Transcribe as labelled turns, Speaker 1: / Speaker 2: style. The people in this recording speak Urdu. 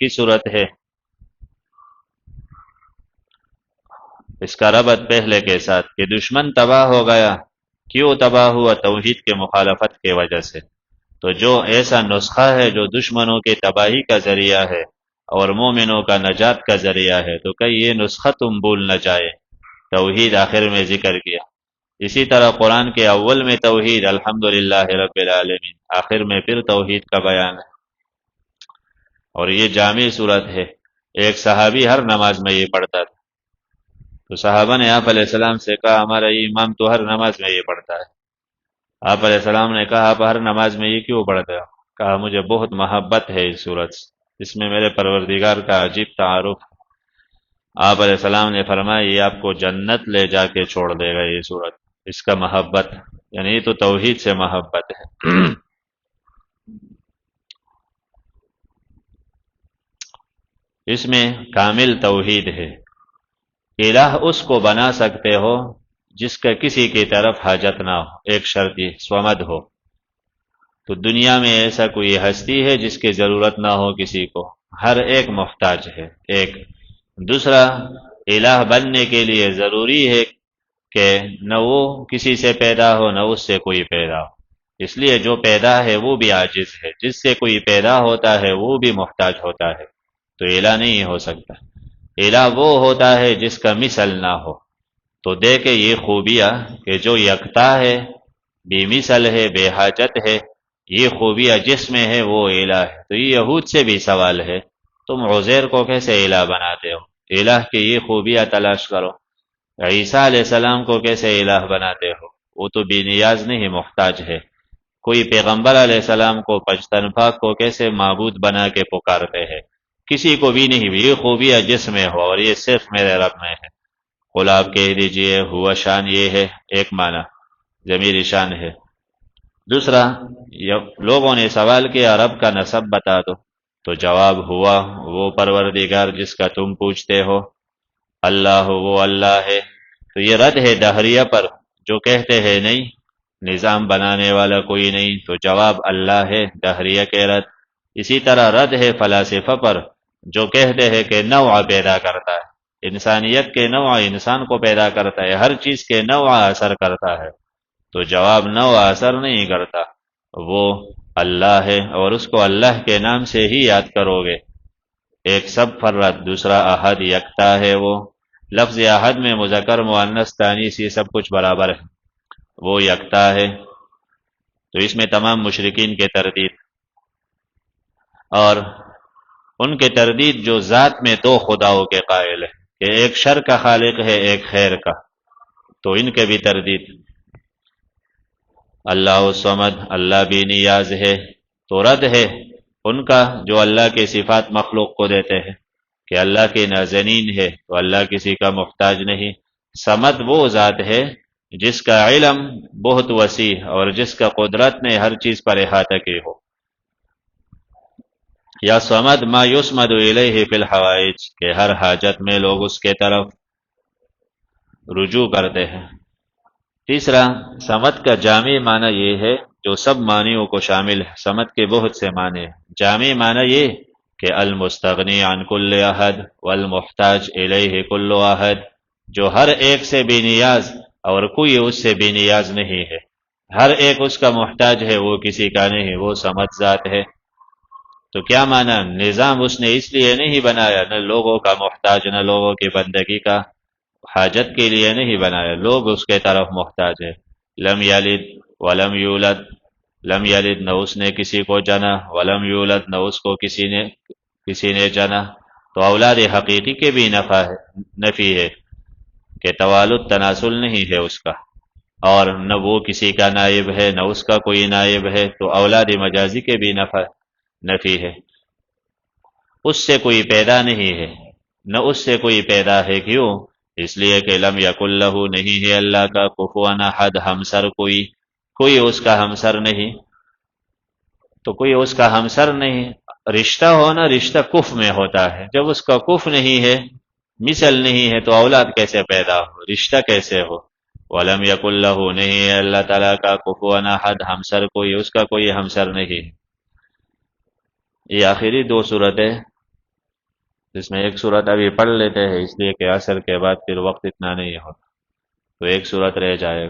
Speaker 1: مکی صورت ہے، اس کا ربط پہلے کے ساتھ کہ دشمن تباہ ہو گیا، کیوں تباہ ہوا؟ توحید کے مخالفت کی وجہ سے۔ تو جو ایسا نسخہ ہے جو دشمنوں کی تباہی کا ذریعہ ہے اور مومنوں کا نجات کا ذریعہ ہے، تو کہ یہ نسخہ تم بھول نہ جائے، توحید آخر میں ذکر کیا۔ اسی طرح قرآن کے اول میں توحید، الحمدللہ رب العالمین، آخر میں پھر توحید کا بیان ہے، اور یہ جامع صورت ہے۔ ایک صحابی ہر نماز میں یہ پڑھتا تھا، تو صحابہ نے آپ علیہ السلام سے کہا ہمارا یہ امام تو ہر نماز میں یہ پڑھتا ہے۔ آپ علیہ السلام نے کہا آپ ہر نماز میں یہ کیوں پڑھتے ہو؟ کہا مجھے بہت محبت ہے اس صورت سے، اس میں میرے پروردگار کا عجیب تعارف۔ آپ علیہ السلام نے فرمایا یہ آپ کو جنت لے جا کے چھوڑ دے گا، یہ صورت، اس کا محبت، یعنی یہ تو توحید سے محبت ہے۔ اس میں کامل توحید ہے۔ الہ اس کو بنا سکتے ہو جس کا کسی کی طرف حاجت نہ ہو، ایک شرط یہ صمد ہو۔ تو دنیا میں ایسا کوئی ہستی ہے جس کی ضرورت نہ ہو کسی کو، ہر ایک محتاج ہے۔ ایک دوسرا، الہ بننے کے لیے ضروری ہے کہ نہ وہ کسی سے پیدا ہو نہ اس سے کوئی پیدا ہو، اس لیے جو پیدا ہے وہ بھی عاجز ہے، جس سے کوئی پیدا ہوتا ہے وہ بھی محتاج ہوتا ہے، تو الہ نہیں ہو سکتا۔ الہ وہ ہوتا ہے جس کا مثل نہ ہو۔ تو دیکھے یہ خوبیاں کہ جو یکتا ہے، بے مثل ہے، بے حاجت ہے، یہ خوبیاں جس میں ہے وہ الہ ہے۔ تو یہ یہود سے بھی سوال ہے، تم عزیر کو کیسے الہ بناتے ہو؟ الہ کی یہ خوبیاں تلاش کرو۔ عیسیٰ علیہ السلام کو کیسے الہ بناتے ہو؟ وہ تو بے نیاز نہیں، محتاج ہے۔ کوئی پیغمبر علیہ السلام کو، پجتنفا کو کیسے معبود بنا کے پکارتے ہیں؟ کسی کو بھی نہیں۔ یہ خوبیاں جس میں ہو، اور یہ صرف میرے رب میں ہے۔ قل آپ کہہ دیجئے ہوا شان، یہ ہے ایک معنی، ضمیر شان ہے۔ دوسرا، لوگوں نے سوال کیا رب کا نسب بتا دو، تو جواب ہوا وہ پروردگار جس کا تم پوچھتے ہو، اللہ وہ اللہ ہے۔ تو یہ رد ہے دہریہ پر جو کہتے ہیں نہیں نظام بنانے والا کوئی نہیں، تو جواب اللہ ہے، دہریہ کے رد۔ اسی طرح رد ہے فلاسفہ پر جو کہتے ہیں کہ نوع پیدا کرتا ہے، انسانیت کے نوع انسان کو پیدا کرتا ہے، ہر چیز کے نوع اثر کرتا ہے، تو جواب نوع اثر نہیں کرتا، وہ اللہ ہے، اور اس کو اللہ کے نام سے ہی یاد کرو گے۔ ایک سب فرد، دوسرا احد، یکتا ہے وہ۔ لفظ احد میں مذکر مؤنث تانیث یہ سب کچھ برابر ہے، وہ یکتا ہے۔ تو اس میں تمام مشرکین کے تردید، اور ان کے تردید جو ذات میں دو خداؤں کے قائل ہے کہ ایک شر کا خالق ہے ایک خیر کا، تو ان کے بھی تردید۔ اللہ الصمد، اللہ بھی نیاز ہے، تو رد ہے ان کا جو اللہ کی صفات مخلوق کو دیتے ہیں کہ اللہ کی نازنین ہے، تو اللہ کسی کا محتاج نہیں۔ صمد وہ ذات ہے جس کا علم بہت وسیع اور جس کا قدرت نے ہر چیز پر احاطہ کی ہو۔ یا صمد ما یسمد الیہ فی الحوائج، کہ ہر حاجت میں لوگ اس کے طرف رجوع کرتے ہیں۔ تیسرا، صمد کا جامع معنی یہ ہے جو سب معنیوں کو شامل ہے۔ صمد کے بہت سے معنی ہیں، جامع معنی یہ کہ المستغنی عن کل احد والمحتاج الیہ کل احد، جو ہر ایک سے بے نیاز اور کوئی اس سے بے نیاز نہیں ہے، ہر ایک اس کا محتاج ہے، وہ کسی کا نہیں، وہ صمد ذات ہے۔ تو کیا معنی؟ نظام اس نے اس لیے نہیں بنایا، نہ لوگوں کا محتاج، نہ لوگوں کی بندگی کا حاجت کے لیے نہیں بنایا، لوگ اس کے طرف محتاج ہے۔ لم یلد ولم یولد، لم یلد نہ اس نے کسی کو جنا، ولم یولد نہ اس کو کسی نے جنا، تو اولاد حقیقی کے بھی نفی ہے کہ توالد تناسل نہیں ہے اس کا، اور نہ وہ کسی کا نائب ہے نہ اس کا کوئی نائب ہے، تو اولاد مجازی کے بھی نفی ہے۔ اس سے کوئی پیدا نہیں ہے، نہ اس سے کوئی پیدا ہے، کیوں؟ اس لیے کہ لم یکن لہ، نہیں ہے اللہ کا کفوا احد، ہمسر کوئی اس کا ہمسر نہیں، تو کوئی اس کا ہمسر نہیں۔ رشتہ ہونا، رشتہ کف میں ہوتا ہے، جب اس کا کف نہیں ہے، مثل نہیں ہے، تو اولاد کیسے پیدا ہو، رشتہ کیسے ہو؟ ولم یکن لہ، نہیں ہے اللہ تعالیٰ کا کفوا احد، ہمسر کوئی، اس کا کوئی ہمسر نہیں۔ یہ آخری دو صورتیں جس میں ایک صورت ابھی پڑھ لیتے ہیں، اس لیے کہ عصر کے بعد پھر وقت اتنا نہیں ہوتا، تو ایک صورت رہ جائے گا۔